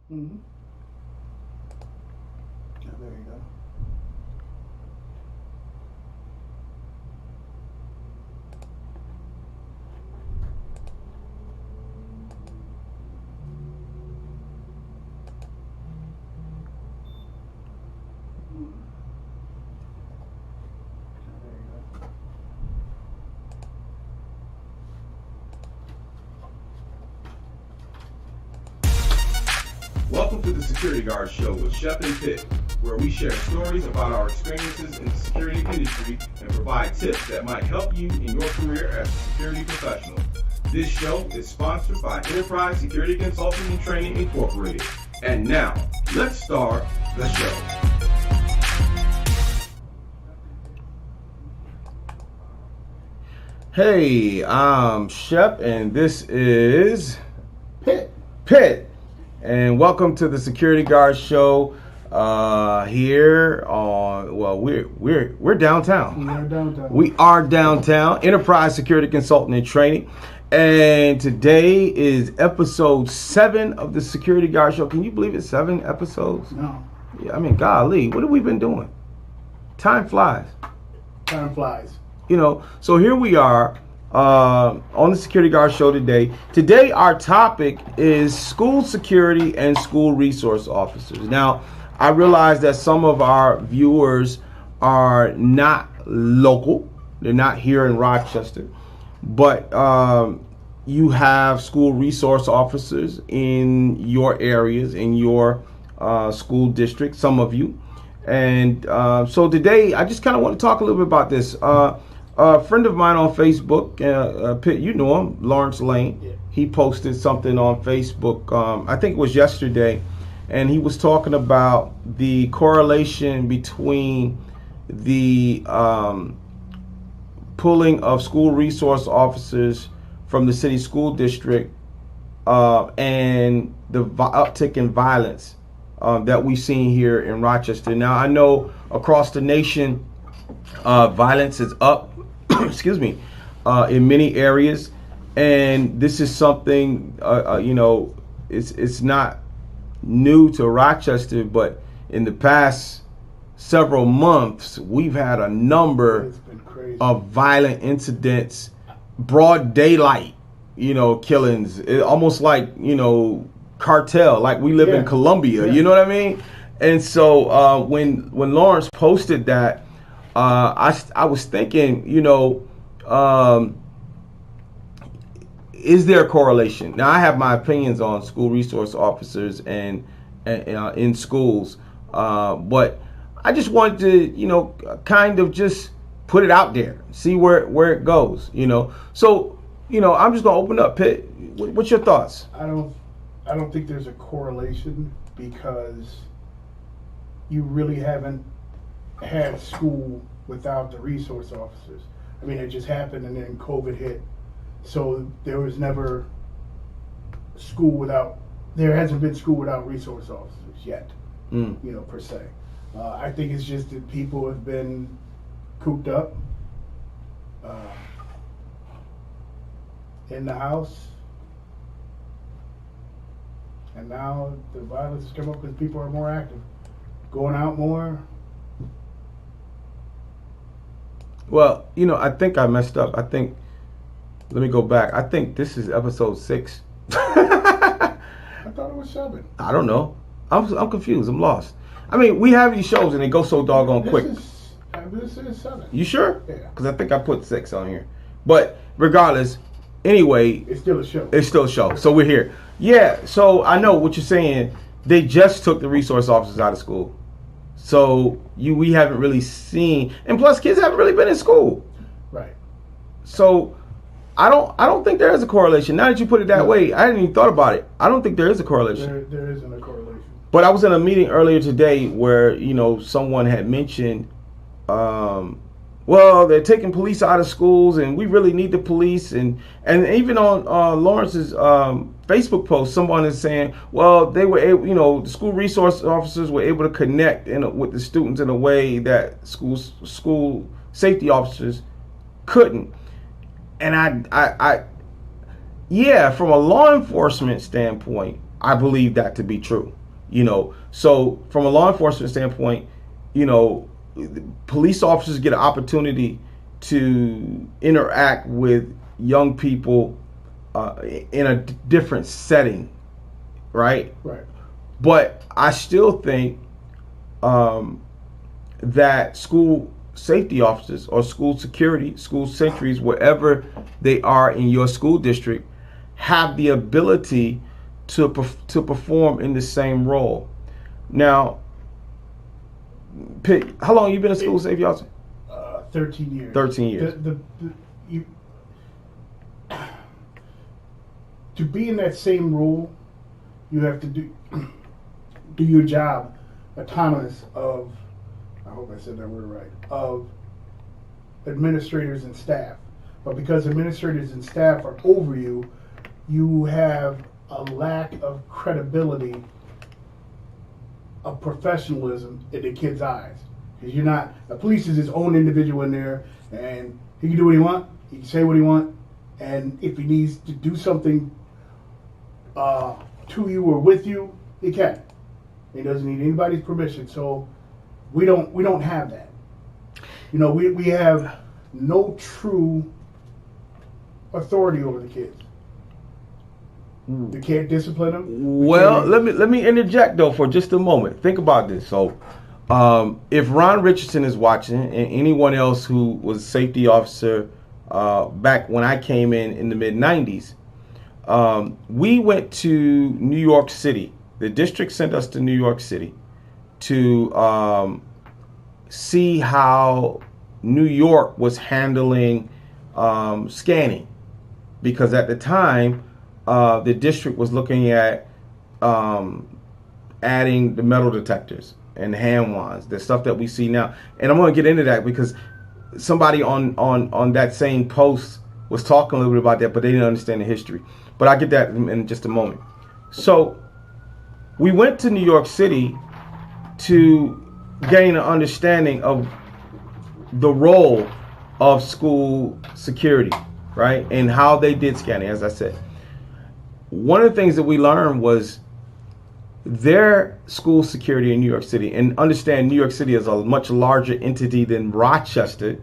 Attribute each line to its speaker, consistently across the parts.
Speaker 1: Mm-hmm. Yeah, there you go. Yeah, there you go.
Speaker 2: Welcome to the Security Guard Show with Shep and Pitt, where we share stories about our experiences in the security industry and provide tips that might help you in your career as a security professional. This show is sponsored by Enterprise Security Consulting and Training Incorporated. And now, let's start the show. Hey, I'm Shep, and this is Pitt. And welcome to the Security Guard Show. Here on we're downtown.
Speaker 1: We are downtown.
Speaker 2: We are downtown. Enterprise Security Consulting and Training. And today is episode 7 of the Security Guard Show. Can you believe it's 7 episodes?
Speaker 1: No.
Speaker 2: Yeah, I mean, golly, what have we been doing? Time flies.
Speaker 1: Time flies.
Speaker 2: So here we are on the Security Guard Show today. Today our topic is school security and school resource officers. Now, I realize that some of our viewers are not local. They're not here in Rochester. But you have school resource officers in your areas, in your school district, some of you. And so today I just kind of want to talk a little bit about this. A friend of mine on Facebook, Pitt, you know him, Lawrence Lane.
Speaker 1: Yeah.
Speaker 2: He posted something on Facebook, I think it was yesterday, and he was talking about the correlation between the pulling of school resource officers from the city school district and the uptick in violence that we've seen here in Rochester. Now, I know across the nation, violence is up, excuse me, in many areas, and this is something it's not new to Rochester, but in the past several months we've had a number of violent incidents, broad daylight, killings, almost like cartel, like we live in Colombia. You know what I mean? And so when Lawrence posted that, I was thinking, is there a correlation? Now, I have my opinions on school resource officers and in schools, but I just wanted to, kind of just put it out there, see where it goes, So, I'm just gonna open up. Pitt, what's your thoughts?
Speaker 1: I don't think there's a correlation because you really haven't had school without the resource officers. I mean, it just happened and then COVID hit. So there was never there hasn't been school without resource officers yet, per se. I think it's just that people have been cooped up in the house. And now the violence has come up because people are more active, going out more.
Speaker 2: Well, I think I messed up. Let me go back. I think this is episode 6.
Speaker 1: I thought it was 7.
Speaker 2: I don't know. I'm confused. I'm lost. I mean, we have these shows and they go so doggone quick.
Speaker 1: This is 7.
Speaker 2: You sure?
Speaker 1: Yeah.
Speaker 2: Because I think I put 6 on here. But regardless, anyway,
Speaker 1: it's still a show.
Speaker 2: It's still a show. So we're here. Yeah. So I know what you're saying. They just took the resource officers out of school. So we haven't really seen, and plus kids haven't really been in school.
Speaker 1: Right.
Speaker 2: So I don't think there is a correlation. Now that you put it that way, I hadn't even thought about it. I don't think there is a correlation.
Speaker 1: There isn't a correlation.
Speaker 2: But I was in a meeting earlier today where, someone had mentioned, well, they're taking police out of schools and we really need the police. And even on Lawrence's Facebook post, someone is saying, well, they were able, the school resource officers were able to connect with the students in a way that school safety officers couldn't. And I from a law enforcement standpoint, I believe that to be true. So from a law enforcement standpoint, police officers get an opportunity to interact with young people in a different setting, right?
Speaker 1: Right.
Speaker 2: But I still think that school safety officers or school security, school sentries, wherever they are in your school district, have the ability to perform in the same role. Now, Pitt, how long you been a school safety officer?
Speaker 1: 13 years.
Speaker 2: 13 years.
Speaker 1: To be in that same role, you have to do your job autonomous of, I hope I said that word right, of administrators and staff. But because administrators and staff are over you, you have a lack of credibility, of professionalism in the kid's eyes. Because you're not, the police is his own individual in there, and he can do what he wants, he can say what he wants, and if he needs to do something to you or with you, he can. He doesn't need anybody's permission. So we don't have that. We have no true authority over the kids. We can't discipline them.
Speaker 2: Well, let me interject though for just a moment. Think about this. So, if Ron Richardson is watching, and anyone else who was a safety officer back when I came in the mid '90s, we went to New York City. The district sent us to New York City to see how New York was handling scanning, because at the time the district was looking at adding the metal detectors and hand wands, the stuff that we see now. And I'm going to get into that because somebody on that same post was talking a little bit about that, but they didn't understand the history. But I'll get that in just a moment. So we went to New York City to gain an understanding of the role of school security, right? And how they did scanning, as I said. One of the things that we learned was their school security in New York City, and understand New York City is a much larger entity than Rochester.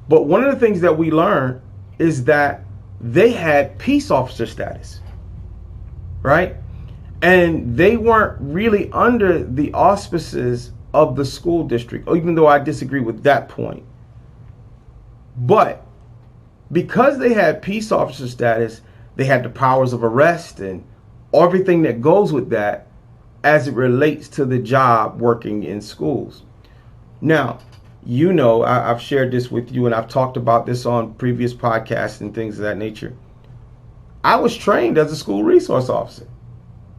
Speaker 2: But one of the things that we learned is that they had peace officer status, right? And they weren't really under the auspices of the school district, even though I disagree with that point. But because they had peace officer status, they had the powers of arrest and everything that goes with that as it relates to the job working in schools. Now, I've shared this with you and I've talked about this on previous podcasts and things of that nature. I was trained as a school resource officer.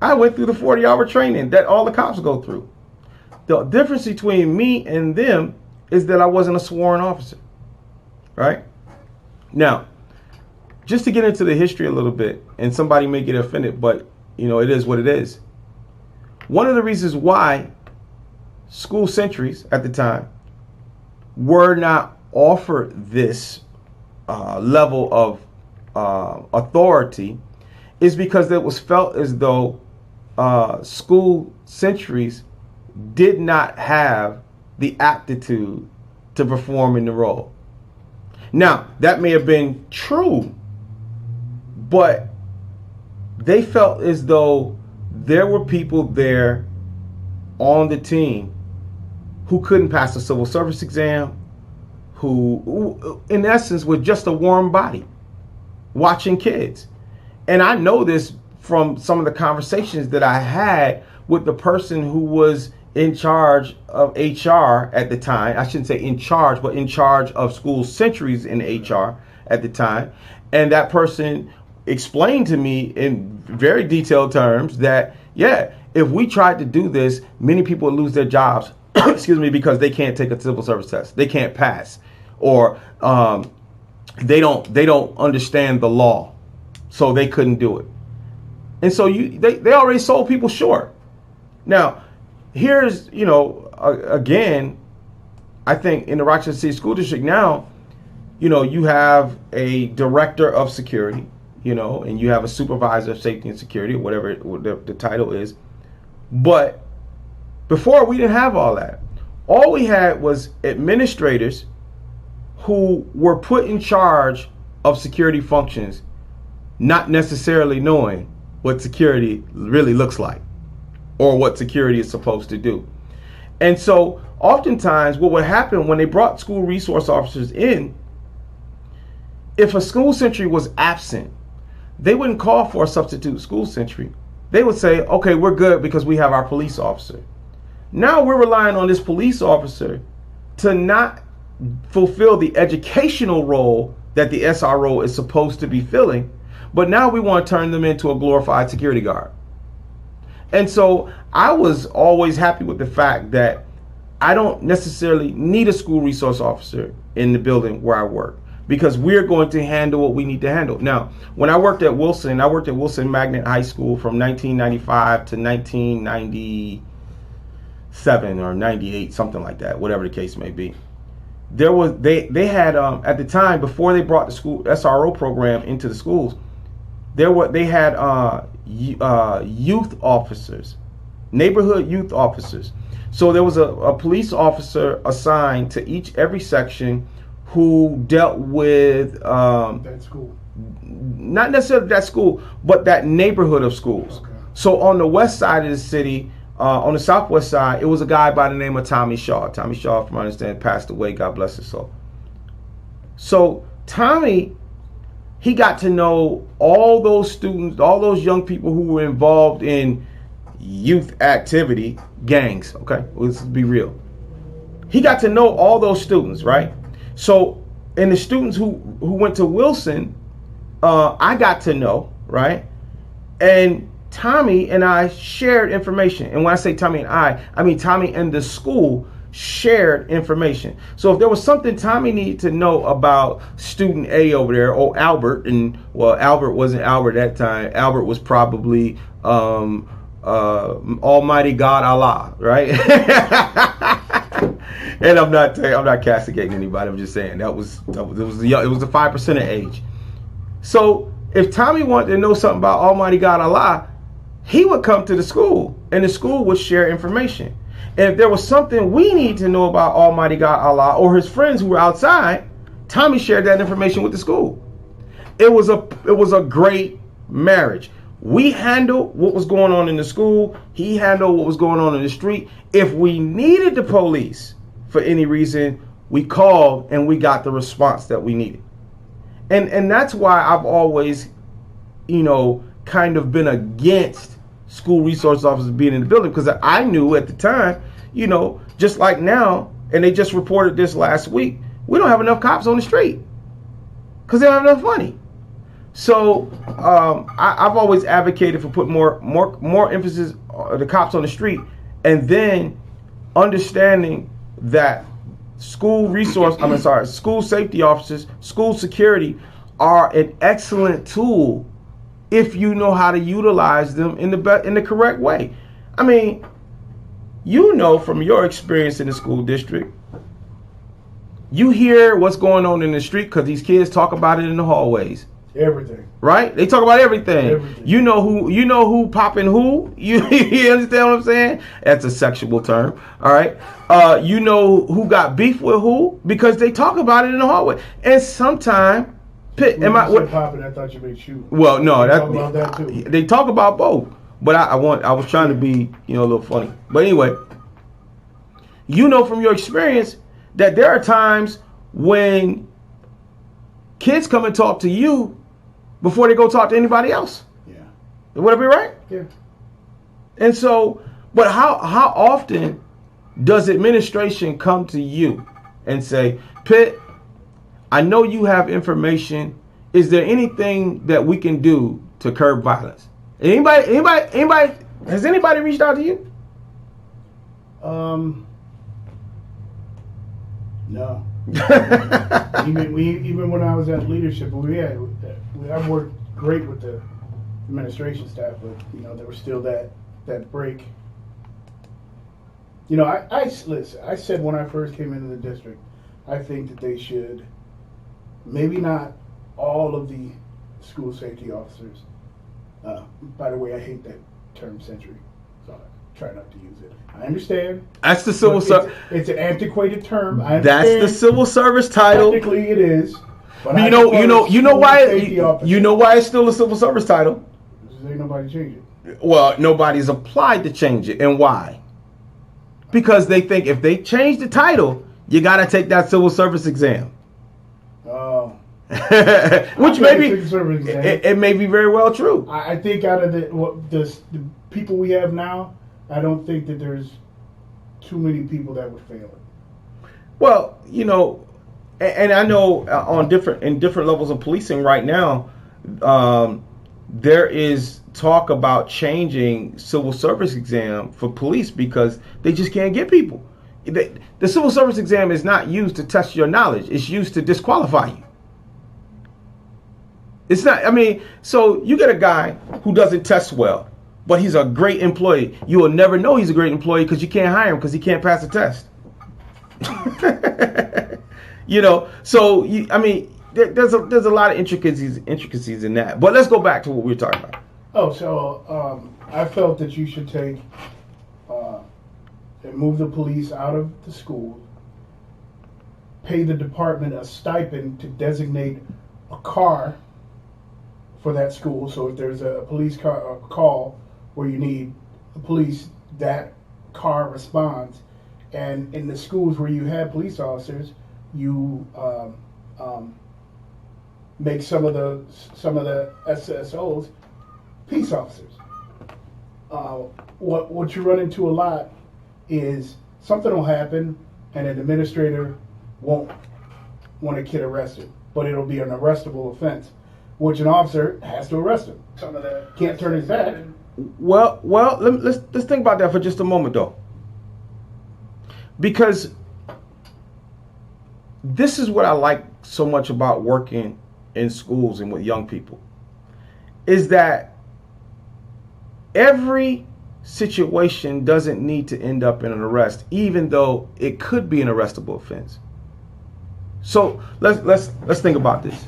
Speaker 2: I went through the 40-hour training that all the cops go through. The difference between me and them is that I wasn't a sworn officer, right? Now, just to get into the history a little bit, and somebody may get offended, but it is what it is. One of the reasons why school sentries at the time were not offered this level of authority is because it was felt as though school sentries did not have the aptitude to perform in the role. Now, that may have been true, but they felt as though there were people there on the team who couldn't pass the civil service exam, who in essence were just a warm body watching kids. And I know this from some of the conversations that I had with the person who was in charge of HR at the time. I shouldn't say in charge, but in charge of school sentries in HR at the time. And that person explained to me in very detailed terms that, if we tried to do this, many people would lose their jobs, because they can't take a civil service test. They can't pass, or they don't understand the law, so they couldn't do it. And so they already sold people short. Now, here's, again, I think in the Rochester City School District now, you have a director of security. and you have a supervisor of safety and security, or whatever the title is. But before, we didn't have all that. All we had was administrators who were put in charge of security functions, not necessarily knowing what security really looks like or what security is supposed to do. And so oftentimes what would happen when they brought school resource officers in, if a school sentry was absent, they wouldn't call for a substitute school sentry. They would say, okay, we're good because we have our police officer. Now we're relying on this police officer to not fulfill the educational role that the SRO is supposed to be filling, but now we want to turn them into a glorified security guard. And so I was always happy with the fact that I don't necessarily need a school resource officer in the building where I work, because we're going to handle what we need to handle. Now, when I worked at Wilson Magnet High School from 1995 to 1997 or 98, something like that, whatever the case may be. They had at the time, before they brought the school SRO program into the schools, they had youth officers, neighborhood youth officers. So there was a police officer assigned to every section who dealt with
Speaker 1: that school.
Speaker 2: Not necessarily that school, but that neighborhood of schools.
Speaker 1: Okay.
Speaker 2: So on the west side of the city, on the southwest side, it was a guy by the name of Tommy Shaw. Tommy Shaw, from my understanding, passed away. God bless his soul. So Tommy, he got to know all those students, all those young people who were involved in youth activity, gangs. Okay, let's be real. He got to know all those students, right? So, and the students who went to Wilson, I got to know, right? And Tommy and I shared information. And when I say Tommy and I mean Tommy and the school shared information. So if there was something Tommy needed to know about student A over there, or Albert, and well, Albert wasn't Albert at that time. Albert was probably Almighty God Allah, right? And I'm not castigating anybody. I'm just saying it was the 5% age. So if Tommy wanted to know something about Almighty God Allah, he would come to the school, and the school would share information. And if there was something we need to know about Almighty God Allah or his friends who were outside, Tommy shared that information with the school. It was a great marriage. We handled what was going on in the school. He handled what was going on in the street. If we needed the police for any reason, we called and we got the response that we needed. And that's why I've always, kind of been against school resource officers being in the building, because I knew at the time, just like now, and they just reported this last week, we don't have enough cops on the street because they don't have enough money. So I've always advocated for putting more emphasis on the cops on the street, and then understanding that school safety officers, school security are an excellent tool if you know how to utilize them in the correct way. I mean, from your experience in the school district, you hear what's going on in the street because these kids talk about it in the hallways.
Speaker 1: Everything.
Speaker 2: Right? They talk about everything. You know who popping who. You understand what I'm saying? That's a sexual term. All right. You know who got beef with who because they talk about it in the hallway. And sometimes, Pitt,
Speaker 1: popping? I thought you meant shoot.
Speaker 2: Well, no,
Speaker 1: they talk about that too.
Speaker 2: They talk about both. But I was trying to be a little funny. But anyway, from your experience that there are times when kids come and talk to you before they go talk to anybody else.
Speaker 1: Yeah.
Speaker 2: Would I be right?
Speaker 1: Yeah.
Speaker 2: And so, but how often does administration come to you and say, Pitt, I know you have information. Is there anything that we can do to curb violence? Anybody, has anybody reached out to you?
Speaker 1: No. even when I was at leadership, I worked great with the administration staff, but there was still that break. I said when I first came into the district, I think that they should, maybe not all of the school safety officers. By the way, I hate that term century, so I try not to use it. I understand.
Speaker 2: That's the civil service.
Speaker 1: It's an antiquated term. I
Speaker 2: That's
Speaker 1: understand.
Speaker 2: the civil service title.
Speaker 1: Technically, it is. But
Speaker 2: You know why it's still a civil service title.
Speaker 1: Ain't nobody change it.
Speaker 2: Well, nobody's applied to change it, and why? Because they think if they change the title, you got to take that civil service exam.
Speaker 1: Oh.
Speaker 2: Which it may be very well true.
Speaker 1: I think out of the people we have now, I don't think that there's too many people that would fail it.
Speaker 2: Well, and I know in different levels of policing right now, there is talk about changing civil service exam for police because they just can't get people. The civil service exam is not used to test your knowledge. It's used to disqualify you. It's not, so you get a guy who doesn't test well, but he's a great employee. You will never know he's a great employee because you can't hire him because he can't pass the test. So there's a lot of intricacies in that. But let's go back to what we were talking about.
Speaker 1: Oh, so I felt that you should take and move the police out of the school, pay the department a stipend to designate a car for that school. So if there's a police car call where you need the police, that car responds. And in the schools where you have police officers, you make some of the SSOs peace officers. What you run into a lot is something will happen and an administrator won't want a kid arrested, but it'll be an arrestable offense, which an officer has to arrest him. Some of that can't turn his back.
Speaker 2: Well, let's think about that for just a moment, though, because this is what I like so much about working in schools and with young people, is that every situation doesn't need to end up in an arrest, even though it could be an arrestable offense. So let's think about this.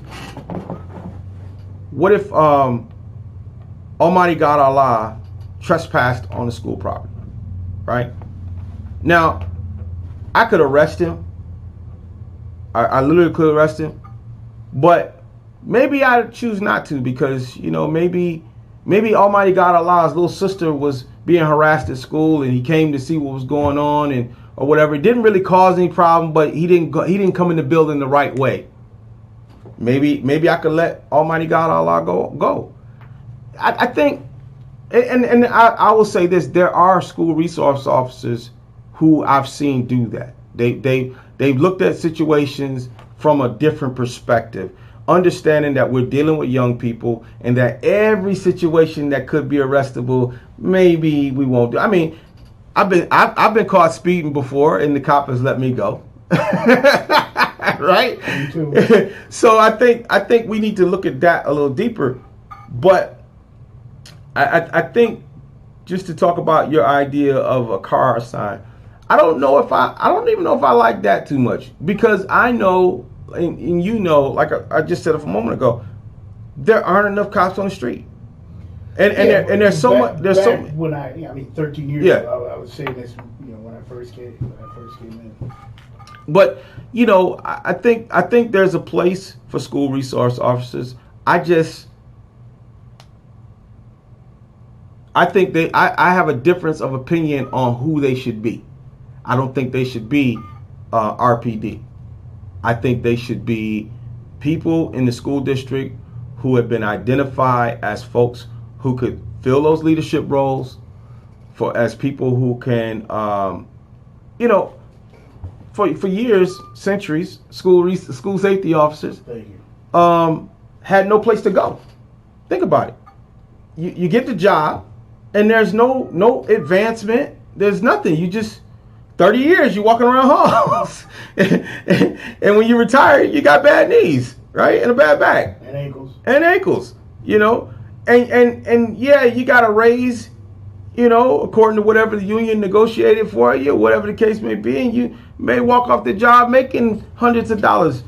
Speaker 2: What if Almighty God Allah trespassed on the school property, right? Now, I could arrest him. I literally could arrest him, but maybe I choose not to because maybe Almighty God Allah's little sister was being harassed at school and he came to see what was going on and or whatever. It didn't really cause any problem, but he didn't come in the building the right way. Maybe I could let Almighty God Allah go. I think, and I will say this: there are school resource officers who I've seen do that. They've looked at situations from a different perspective, understanding that we're dealing with young people and that every situation that could be arrestable, maybe we won't do. I've been caught speeding before and the cop has let me go. Right?
Speaker 1: Me too.
Speaker 2: So I think we need to look at that a little deeper. But I think just to talk about your idea of a car sign, I don't even know if I like that too much, because I know, and like I just said a moment ago, there aren't enough cops on the street, and there's so much.
Speaker 1: When 13 years
Speaker 2: Yeah.
Speaker 1: ago, I was saying this, when I first came in.
Speaker 2: But I think there's a place for school resource officers. I think I have a difference of opinion on who they should be. I don't think they should be RPD. I think they should be people in the school district who have been identified as folks who could fill those leadership roles, as people who can, for years, centuries, school safety officers
Speaker 1: Thank you.
Speaker 2: had no place to go. Think about it. You get the job, and there's no advancement. There's nothing. You just 30 years you walking around halls, and when you retire, you got bad knees, right, and a bad back,
Speaker 1: And ankles.
Speaker 2: and yeah, you got a raise, according to whatever the union negotiated for you, whatever the case may be, and you may walk off the job making hundreds of dollars.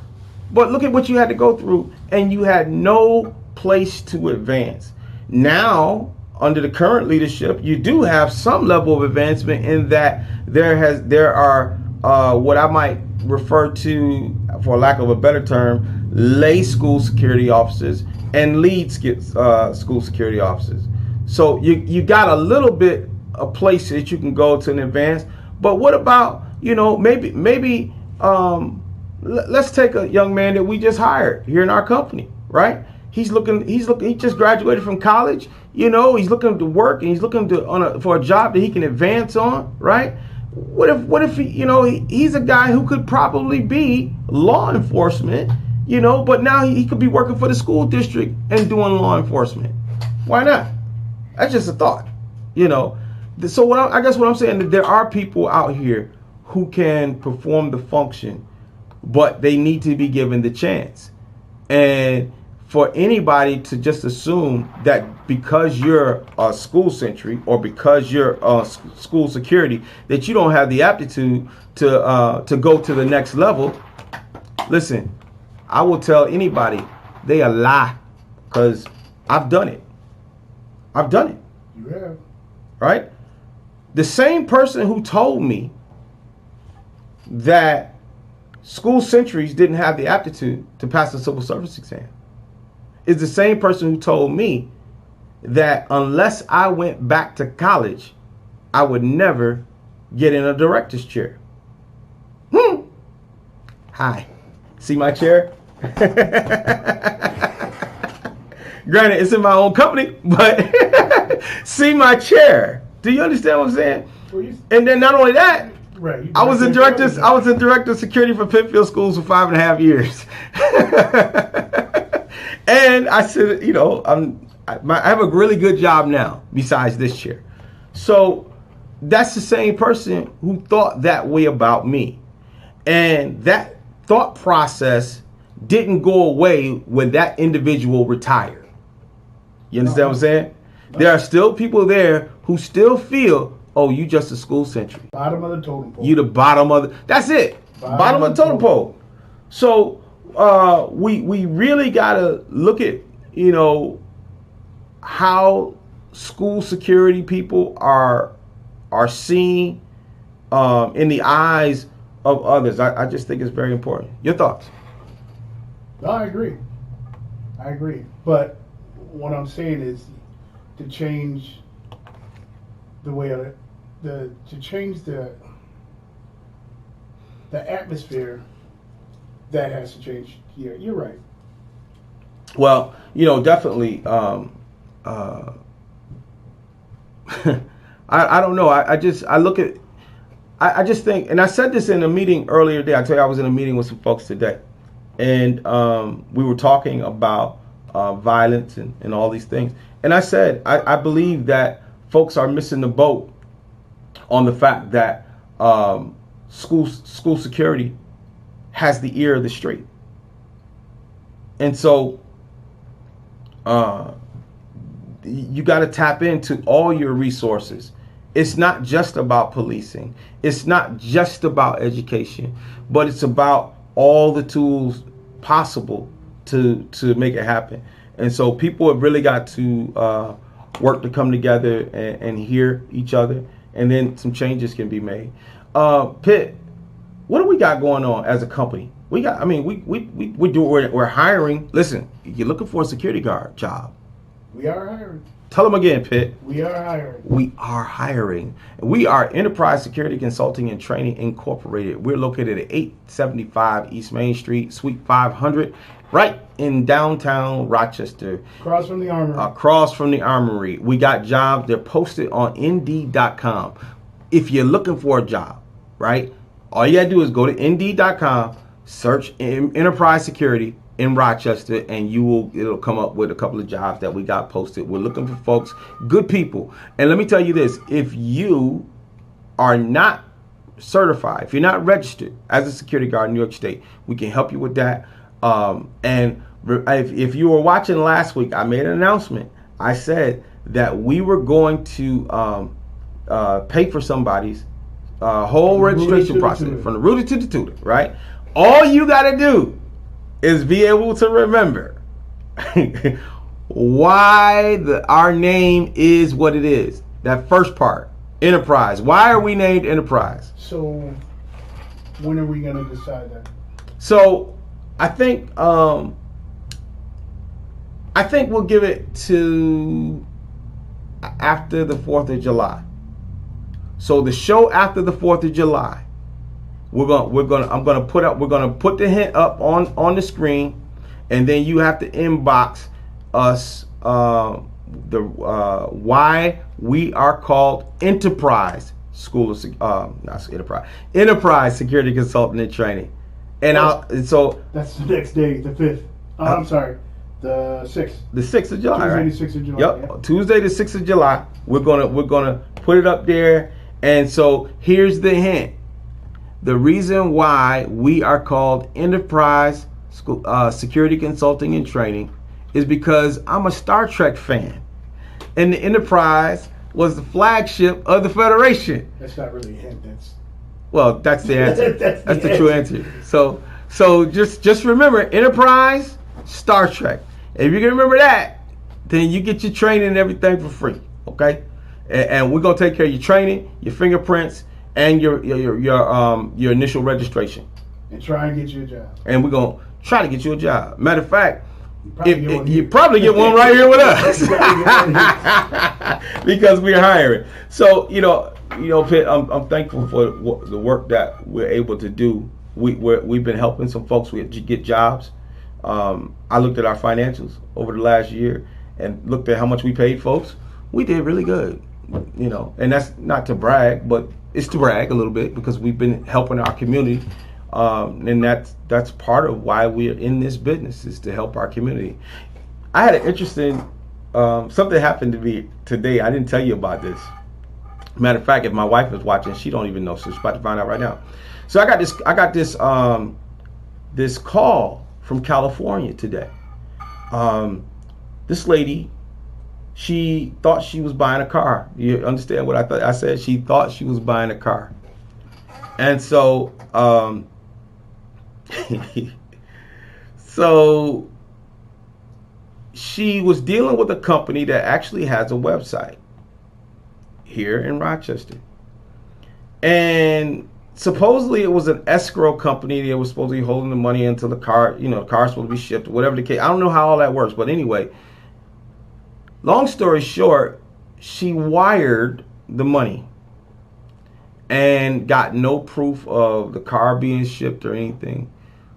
Speaker 2: But look at what you had to go through, and you had no place to advance. Now, under the current leadership, you do have some level of advancement in that there are what I might refer to, for lack of a better term, lay school security officers and lead school security officers. So you got a little bit a place that you can go to in advance. But what about, maybe let's take a young man that we just hired here in our company, right? He just graduated from college, he's looking to work, and he's looking for a job that he can advance on, right? What if he's a guy who could probably be law enforcement, but now he could be working for the school district and doing law enforcement. Why not? That's just a thought, So I guess what I'm saying, that there are people out here who can perform the function, but they need to be given the chance. And for anybody to just assume that because you're a school sentry or because you're school security that you don't have the aptitude to go to the next level, listen, I will tell anybody they a lie, because I've done it.
Speaker 1: You have.
Speaker 2: Right? The same person who told me that school sentries didn't have the aptitude to pass the civil service exam is the same person who told me that unless I went back to college, I would never get in a director's chair. Hi. See my chair? Granted, it's in my own company, but see my chair. Do you understand what I'm saying? And then not only that,
Speaker 1: right,
Speaker 2: I was in director of security for Pittsfield schools for 5.5 years. And I said, I have a really good job now besides this chair. So that's the same person who thought that way about me. And that thought process didn't go away when that individual retired. You understand what I'm saying? There are still people there who still feel, oh, you just a school sentry.
Speaker 1: Bottom of the totem pole.
Speaker 2: You the bottom of the, that's it. Bottom of the totem pole. So we really gotta look at, how school security people are seen in the eyes of others. I just think it's very important. Your thoughts?
Speaker 1: No, I agree. But what I'm saying is to change the way to change the atmosphere, that has to change. Yeah, you're right.
Speaker 2: Well, definitely. I don't know. I just think, and I said this in a meeting earlier today. I tell you, I was in a meeting with some folks today, and we were talking about violence and all these things. And I said, I believe that folks are missing the boat on the fact that school security has the ear of the street. And so you got to tap into all your resources. It's not just about policing. It's not just about education, but it's about all the tools possible to make it happen. And so people have really got to work to come together and hear each other, and then some changes can be made. Pitt, what do we got going on as a company? We're hiring. Listen, you're looking for a security guard job.
Speaker 1: We are hiring.
Speaker 2: Tell them again, Pitt.
Speaker 1: We are hiring.
Speaker 2: We are hiring. We are Enterprise Security Consulting and Training Incorporated. We're located at 875 East Main Street, Suite 500, right in downtown Rochester.
Speaker 1: Across from the Armory.
Speaker 2: Across from the Armory. We got jobs. They're posted on Indeed.com. If you're looking for a job, right, all you got to do is go to Indeed.com, search Enterprise Security in Rochester, and it'll come up with a couple of jobs that we got posted. We're looking for folks, good people. And let me tell you this, if you are not certified, if you're not registered as a security guard in New York State, we can help you with that. And if you were watching last week, I made an announcement. I said that we were going to pay for somebody's whole registration process, from the rooter to the tutor, right? All you got to do is be able to remember why our name is what it is. That first part, Enterprise. Why are we named Enterprise?
Speaker 1: So when are we going to decide that?
Speaker 2: So I think we'll give it to after the 4th of July. So the show after the 4th of July, we're gonna put the hint up on the screen, and then you have to inbox us why we are called Enterprise School of Enterprise Security Consultant and Training. And so
Speaker 1: that's the next day, the 5th. I'm sorry, the 6th.
Speaker 2: The 6th of July,
Speaker 1: Tuesday,
Speaker 2: right?
Speaker 1: the 6th of July.
Speaker 2: Yep, yeah. Tuesday, the 6th of July. We're gonna put it up there. And so here's the hint. The reason why we are called Enterprise School, Security Consulting and Training is because I'm a Star Trek fan, and the Enterprise was the flagship of the Federation.
Speaker 1: That's not really a hint.
Speaker 2: That's the answer. that's the true answer. So just remember Enterprise, Star Trek. If you can remember that, then you get your training and everything for free. Okay, and we're gonna take care of your training, your fingerprints, and your initial registration.
Speaker 1: And try and get you a job.
Speaker 2: And we're gonna try to get you a job. Matter of fact, you probably get one right here with us because we're hiring. So Pitt, I'm thankful for the work that we're able to do. We've been helping some folks get jobs. I looked at our financials over the last year and looked at how much we paid folks. We did really good, and that's not to brag, but it's to brag a little bit because we've been helping our community. And that's part of why we're in this business, is to help our community. I had an interesting something happened to me today. I didn't tell you about this. Matter of fact, if my wife is watching, she don't even know, so she's about to find out right now. So I got this call from California today. This lady, she thought she was buying a car. You understand what I thought? I said she thought she was buying a car, and so. So she was dealing with a company that actually has a website here in Rochester, and supposedly it was an escrow company. They were supposed to be holding the money until the car, the car's supposed to be shipped, whatever the case. I don't know how all that works, but anyway, long story short, she wired the money and got no proof of the car being shipped or anything.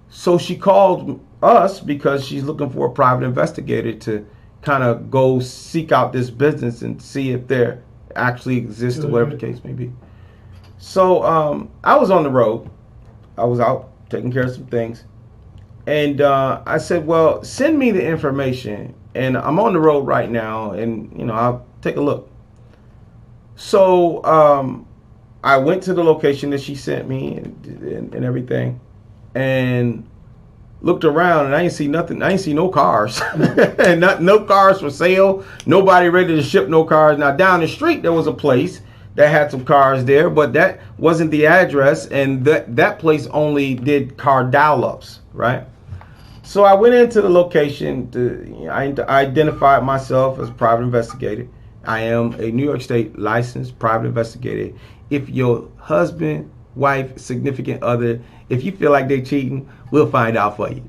Speaker 2: So she called us because she's looking for a private investigator to kind of go seek out this business and see if there actually exists or whatever the case may be. So I was on the road. I was out taking care of some things. And I said, well, send me the information. And I'm on the road right now, and I'll take a look. So I went to the location that she sent me and everything, and looked around, and I didn't see nothing. I didn't see no cars, and no cars for sale. Nobody ready to ship no cars. Now down the street there was a place that had some cars there, but that wasn't the address, and that place only did car dial-ups, right? So I went into the location. I identified myself as a private investigator. I am a New York State licensed private investigator. If your husband, wife, significant other, if you feel like they're cheating, we'll find out for you.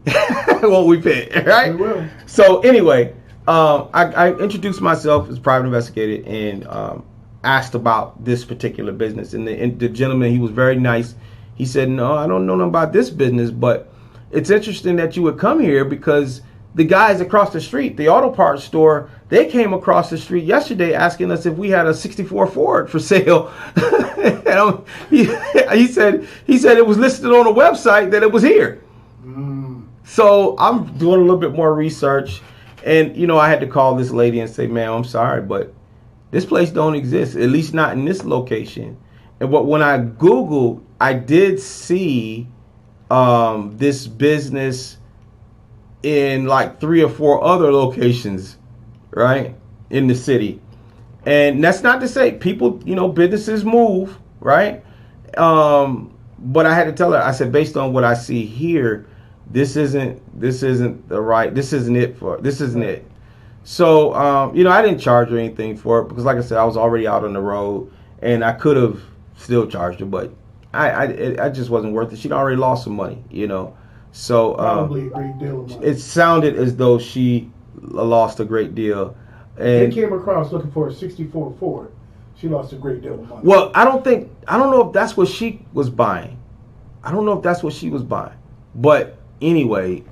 Speaker 2: Won't we, Pitt? Right?
Speaker 1: We will.
Speaker 2: So anyway, I introduced myself as a private investigator and asked about this particular business. And the gentleman, he was very nice. He said, no, I don't know nothing about this business, but it's interesting that you would come here because the guys across the street, the auto parts store, they came across the street yesterday asking us if we had a 64 Ford for sale. And he said it was listed on a website that it was here. So I'm doing a little bit more research, and I had to call this lady and say, ma'am, I'm sorry, but this place don't exist, at least not in this location. But when I Googled, I did see this business in like 3 or 4 other locations, right, in the city. And that's not to say people, businesses move, right? But I had to tell her, I said, based on what I see here, this isn't it. So, I didn't charge her anything for it because, like I said, I was already out on the road, and I could have still charged her, but I just wasn't worth it. She'd already lost some money, So
Speaker 1: Probably a great deal of money.
Speaker 2: it sounded as though she lost a great deal.
Speaker 1: They
Speaker 2: And
Speaker 1: came across looking for a '64 Ford. She lost a great deal of money.
Speaker 2: well, I don't know if that's what she was buying. I don't know if that's what she was buying. But anyway,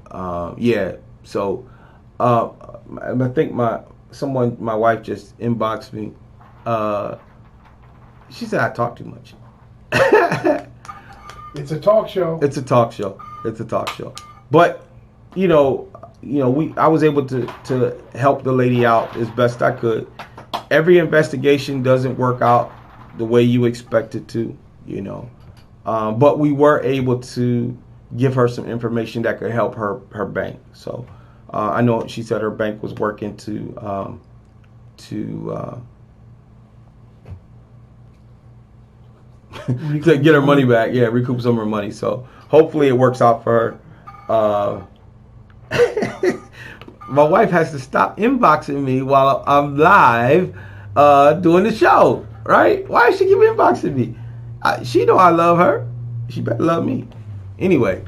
Speaker 2: yeah. So I think my wife just inboxed me. She said I talk too much.
Speaker 1: It's a talk show.
Speaker 2: It's a talk show. But I was able to help the lady out as best I could. Every investigation doesn't work out the way you expect it to, but we were able to give her some information that could help her bank. So I know she said her bank was working to get her money back. Yeah, recoup some of her money. So hopefully it works out for her. My wife has to stop inboxing me while I'm live doing the show, right? Why is she keep inboxing me? She know I love her. She better love me. Anyway,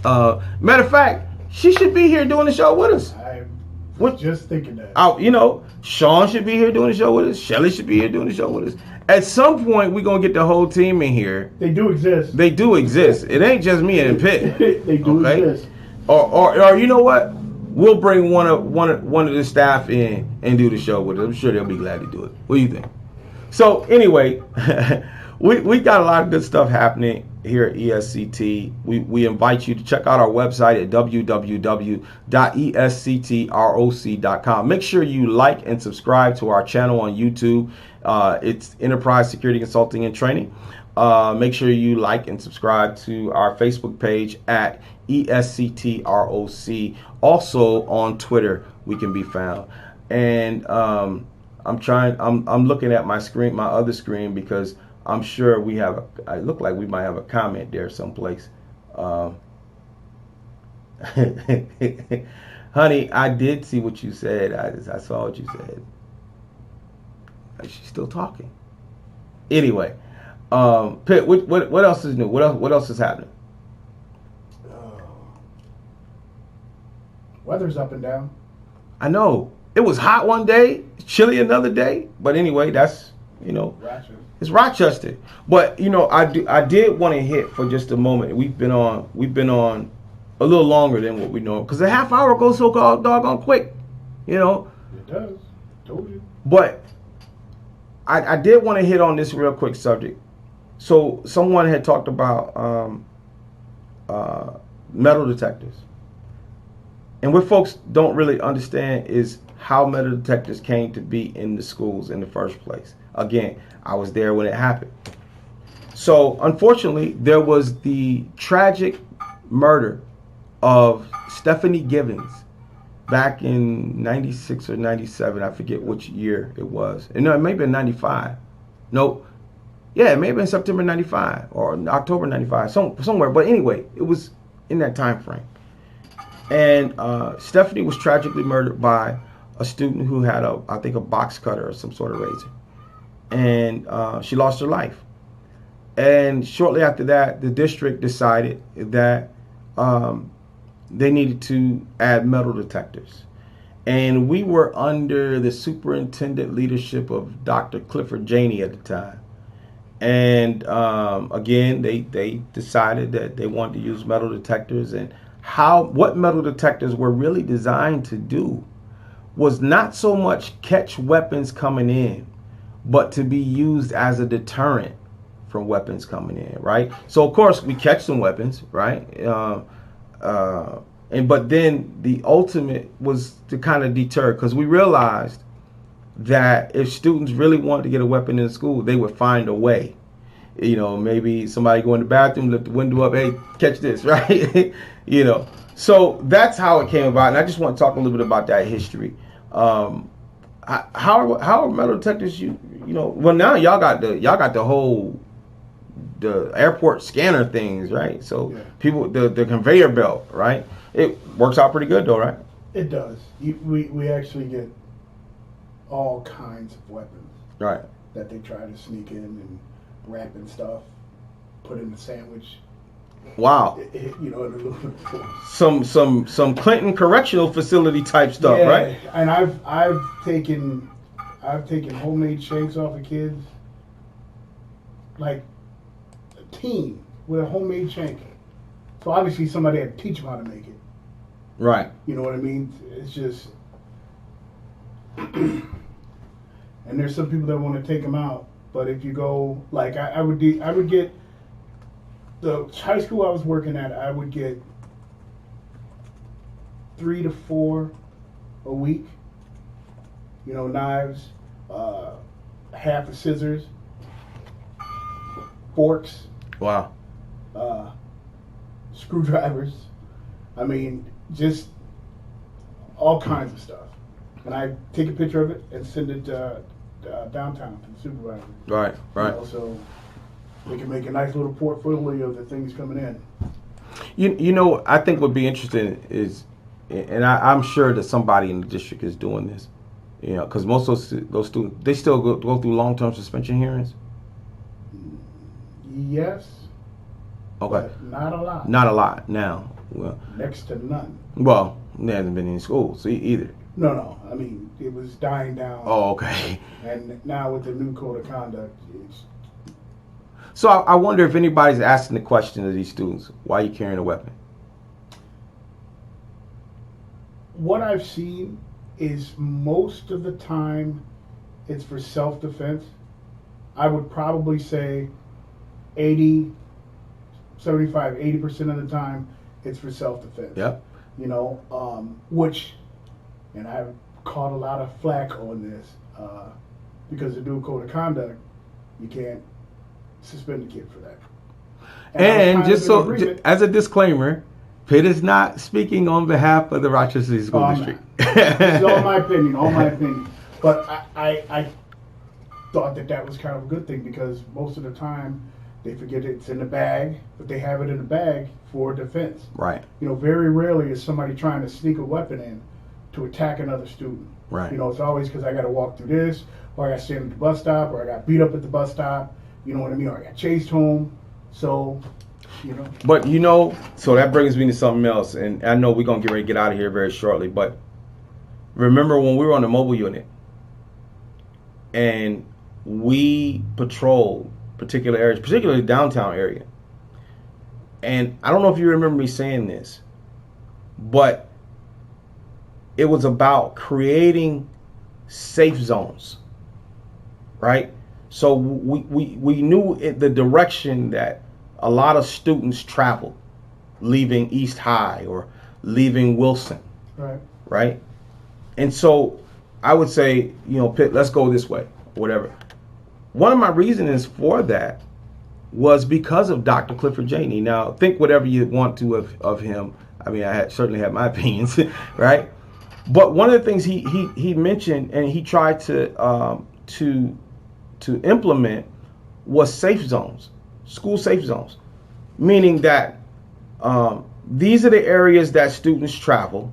Speaker 2: matter of fact, she should be here doing the show with us.
Speaker 1: I was just thinking that.
Speaker 2: Sean should be here doing the show with us. Shelly should be here doing the show with us. At some point, we're going to get the whole team in here.
Speaker 1: They do exist.
Speaker 2: They do exist. It ain't just me and Pitt.
Speaker 1: They do exist.
Speaker 2: Or you know what? We'll bring one of the staff in and do the show with us. I'm sure they'll be glad to do it. What do you think? So anyway, we got a lot of good stuff happening here at ESCT. We invite you to check out our website at www.esctroc.com. Make sure you like and subscribe to our channel on YouTube. It's Enterprise Security Consulting and Training. Make sure you like and subscribe to our Facebook page at ESCTROC. Also on Twitter, we can be found. And I'm looking at my screen, my other screen, because I'm sure I look like we might have a comment there someplace. Honey, I did see what you said. I saw what you said. She's still talking. Anyway, Pitt, what else is new? What else is happening?
Speaker 1: Weather's up and down.
Speaker 2: I know. It was hot one day, chilly another day. But anyway, that's
Speaker 1: Rochester.
Speaker 2: It's Rochester. But I did want to hit for just a moment. We've been on a little longer than what we know, because a half hour goes so doggone quick.
Speaker 1: It does. Told you.
Speaker 2: But I did want to hit on this real quick subject. So someone had talked about metal detectors. And what folks don't really understand is how metal detectors came to be in the schools in the first place. Again, I was there when it happened. So unfortunately, there was the tragic murder of Stephanie Givens back in 96 or 97. I forget which year it was. No, it may have been 95. No. Yeah, it may have been September 95 or October 95, somewhere. But anyway, it was in that time frame. And Stephanie was tragically murdered by a student who had a box cutter or some sort of razor. And she lost her life. And shortly after that, the district decided that they needed to add metal detectors. And we were under the superintendent leadership of Dr. Clifford Janey at the time. And again, they decided that they wanted to use metal detectors. And what metal detectors were really designed to do was not so much catch weapons coming in, but to be used as a deterrent from weapons coming in, right? So of course we catch some weapons, right? But then the ultimate was to kind of deter, because we realized that if students really wanted to get a weapon in school, they would find a way. Maybe somebody go in the bathroom, lift the window up, hey, catch this, right? So that's how it came about. And I just want to talk a little bit about that history. How are metal detectors? Well, now y'all got the whole airport scanner things, right? So yeah. People, the conveyor belt, right? It works out pretty good though, right?
Speaker 1: It does. We actually get all kinds of weapons
Speaker 2: Right.
Speaker 1: that they try to sneak in and wrap and stuff, put in the sandwich.
Speaker 2: Wow.
Speaker 1: You know, in a little
Speaker 2: Some Clinton Correctional Facility type stuff,
Speaker 1: yeah,
Speaker 2: right?
Speaker 1: And I've taken homemade shanks off of kids, like a teen with a homemade shank. So obviously somebody had to teach them how to make it.
Speaker 2: Right.
Speaker 1: You know what I mean? It's just, and there's some people that want to take them out. But if you go, like I would get the high school I was working at, I would get 3 to 4 a week. You know, knives, half of scissors, forks,
Speaker 2: Wow.
Speaker 1: screwdrivers. I mean, just all kinds of stuff. And I take a picture of it and send it downtown to the supervisor.
Speaker 2: Right. Right.
Speaker 1: You know, so we can make a nice little portfolio of the things coming in.
Speaker 2: You know, I think would be interesting is, and I'm sure that somebody in the district is doing this. You know, because most of those students, they still go through long-term suspension hearings.
Speaker 1: Yes.
Speaker 2: Okay.
Speaker 1: But not a lot.
Speaker 2: Not a lot now. Well,
Speaker 1: Next to none.
Speaker 2: well, there hasn't been any schools either.
Speaker 1: No. I mean, it was dying down.
Speaker 2: Oh, okay.
Speaker 1: And now with the new code of conduct, it's
Speaker 2: So I wonder if anybody's asking the question to these students, why are you carrying a weapon?
Speaker 1: what I've seen is most of the time it's for self-defense. I would probably say 80, 75, 80% of the time it's for self-defense.
Speaker 2: Yep.
Speaker 1: You know, which, and I've caught a lot of flack on this, because the new code of conduct, you can't suspend a kid for that.
Speaker 2: And
Speaker 1: I'm
Speaker 2: just
Speaker 1: kind of
Speaker 2: so,
Speaker 1: in agreement.
Speaker 2: as a disclaimer, Pitt is not speaking on behalf of the Rochester City School
Speaker 1: I'm
Speaker 2: District.
Speaker 1: It's all my opinion, But I thought that was kind of a good thing, because most of the time they forget it's in the bag, but they have it in the bag for defense.
Speaker 2: Right.
Speaker 1: You know, very rarely is somebody trying to sneak a weapon in to attack another student.
Speaker 2: Right.
Speaker 1: You know, it's always because I got to walk through this, or I got to stand at the bus stop, or I got beat up at the bus stop. You know what I mean? Or I got chased home. So, you know.
Speaker 2: But you know, so that brings me to something else, and I know we're gonna get ready to get out of here very shortly. But remember when we were on the mobile unit, and we patrolled particular areas, particularly downtown area. And I don't know if you remember me saying this, but it was about creating safe zones, right? So we knew the direction that a lot of students travel, leaving East High or leaving Wilson,
Speaker 1: Right.
Speaker 2: right? And so I would say, you know, Pitt, let's go this way, whatever. One of my reasons for that was because of Dr. Clifford Janey. Now, think whatever you want to of him. I mean, certainly have my opinions, right? But one of the things he mentioned and he tried to implement was safe zones, school safe zones, meaning that these are the areas that students travel.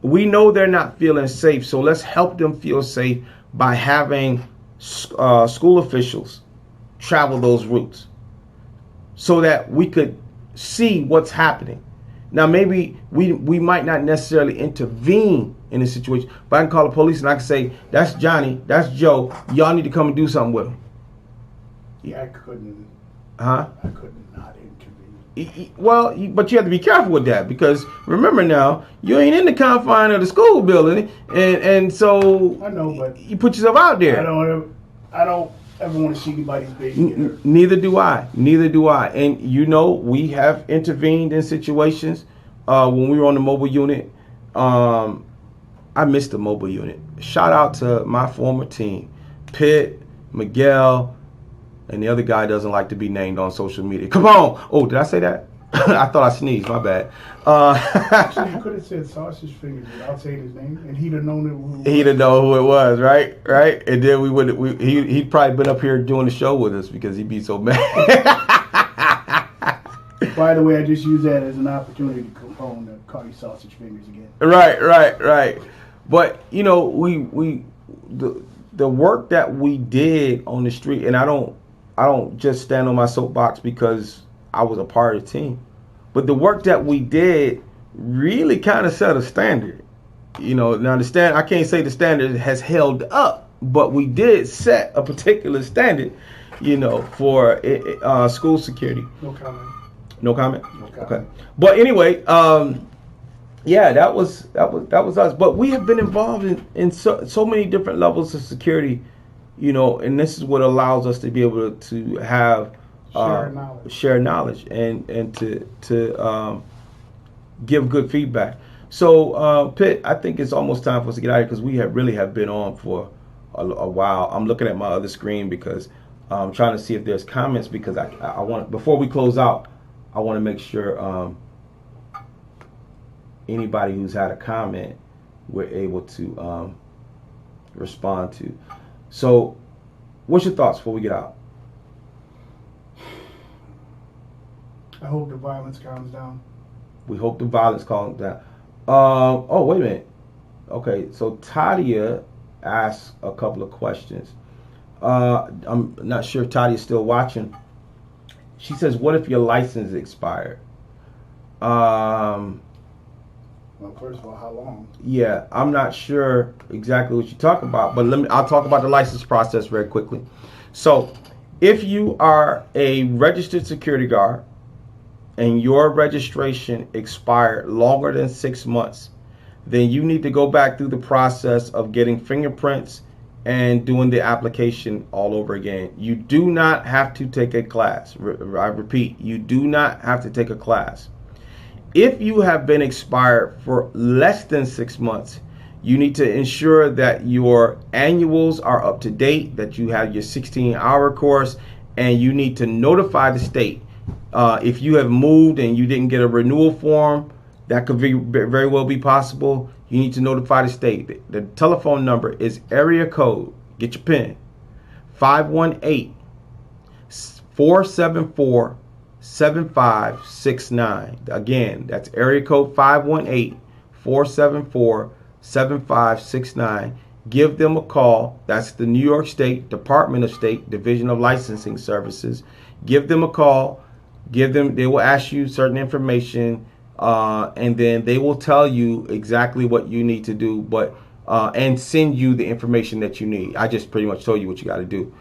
Speaker 2: We know they're not feeling safe, so let's help them feel safe by having school officials travel those routes so that we could see what's happening. Now, maybe we might not necessarily intervene in a situation, but I can call the police and I can say, that's Johnny, that's Joe, y'all need to come and do something with him.
Speaker 1: Yeah, I couldn't not intervene.
Speaker 2: Well, but you have to be careful with that, because remember now, you ain't in the confine of the school building, and so
Speaker 1: I know, but
Speaker 2: you put yourself out there.
Speaker 1: I don't ever want to see anybody's baby get hurt.
Speaker 2: Neither do I. And you know, we have intervened in situations when we were on the mobile unit. I missed the mobile unit. Shout out to my former team, Pitt, Miguel, and the other guy doesn't like to be named on social media. Come on. Oh, did I say that? I thought I sneezed. My bad.
Speaker 1: Actually, you could have said Sausage Fingers without saying his name, and he'd have known it.
Speaker 2: He'd have known who it was, right? And then he'd probably been up here doing the show with us because he'd be so mad.
Speaker 1: By the way, I just use that as an opportunity to call you Sausage Fingers again.
Speaker 2: Right. But you know, we the work that we did on the street, and I don't just stand on my soapbox because I was a part of the team, but the work that we did really kind of set a standard. Now I can't say the standard has held up, but we did set a particular standard, for school security.
Speaker 1: No comment.
Speaker 2: No comment.
Speaker 1: No comment.
Speaker 2: Okay. But anyway, yeah, that was us. But we have been involved in so many different levels of security, and this is what allows us to be able to have share knowledge and to give good feedback. So, Pitt, I think it's almost time for us to get out of here because we really have been on for a while. I'm looking at my other screen because I'm trying to see if there's comments because I want, before we close out, I want to make sure anybody who's had a comment we're able to respond to. So, what's your thoughts before we get out?
Speaker 1: I hope the violence calms down.
Speaker 2: We hope the violence calms down. Oh, wait a minute. Okay, so Tadia asked a couple of questions. I'm not sure if Tadia's still watching. She says, what if your license expired?
Speaker 1: Well, first of all, how long?
Speaker 2: Yeah, I'm not sure exactly what you're talking about, but I'll talk about the license process very quickly. So, if you are a registered security guard and your registration expired longer than 6 months, then you need to go back through the process of getting fingerprints and doing the application all over again. You do not have to take a class. I repeat, you do not have to take a class. If you have been expired for less than 6 months, you need to ensure that your annuals are up to date, that you have your 16-hour course, and you need to notify the state. If you have moved and you didn't get a renewal form, that could very well be possible. You need to notify the state. The telephone number is area code, get your pen, 518-474-7569. Again, that's area code 518-474-7569. Give them a call. That's the New York State Department of State Division of Licensing Services. Give them a call. They will ask you certain information, and then they will tell you exactly what you need to do, and send you the information that you need. I just pretty much told you what you got to do.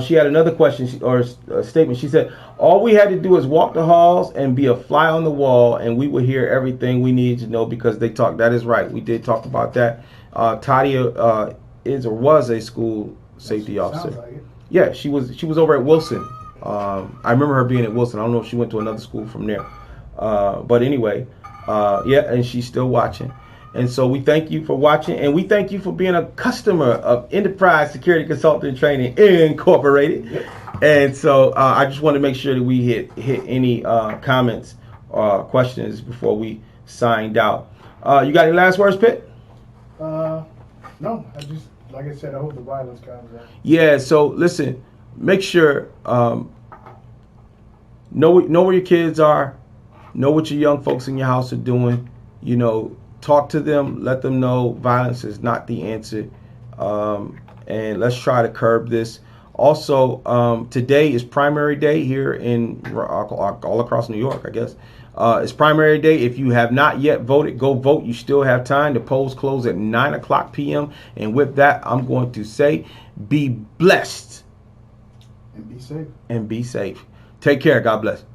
Speaker 2: She had another question or a statement. She said, all we had to do is walk the halls and be a fly on the wall, and we would hear everything we needed to know because they talked. That is right. We did talk about that. Tadia is or was a school safety officer.
Speaker 1: Sounds like it.
Speaker 2: Yeah, she was over at Wilson. I remember her being at Wilson. I don't know if she went to another school from there. But anyway, yeah, and she's still watching. And so we thank you for watching, and we thank you for being a customer of Enterprise Security Consulting Training Incorporated.
Speaker 1: Yep.
Speaker 2: And so I just want to make sure that we hit any comments or questions before we signed out. You got any last words, Pitt?
Speaker 1: No, I just, like I said, I hope the violence calms down.
Speaker 2: Yeah, so listen, make sure, know where your kids are, know what your young folks in your house are doing, talk to them, let them know violence is not the answer, and let's try to curb this. Also, today is primary day here in all across New York, I guess. It's primary day. If you have not yet voted, go vote. You still have time. The polls close at 9:00 p.m. And with that, I'm going to say, be blessed.
Speaker 1: And be safe.
Speaker 2: And be safe. Take care. God bless.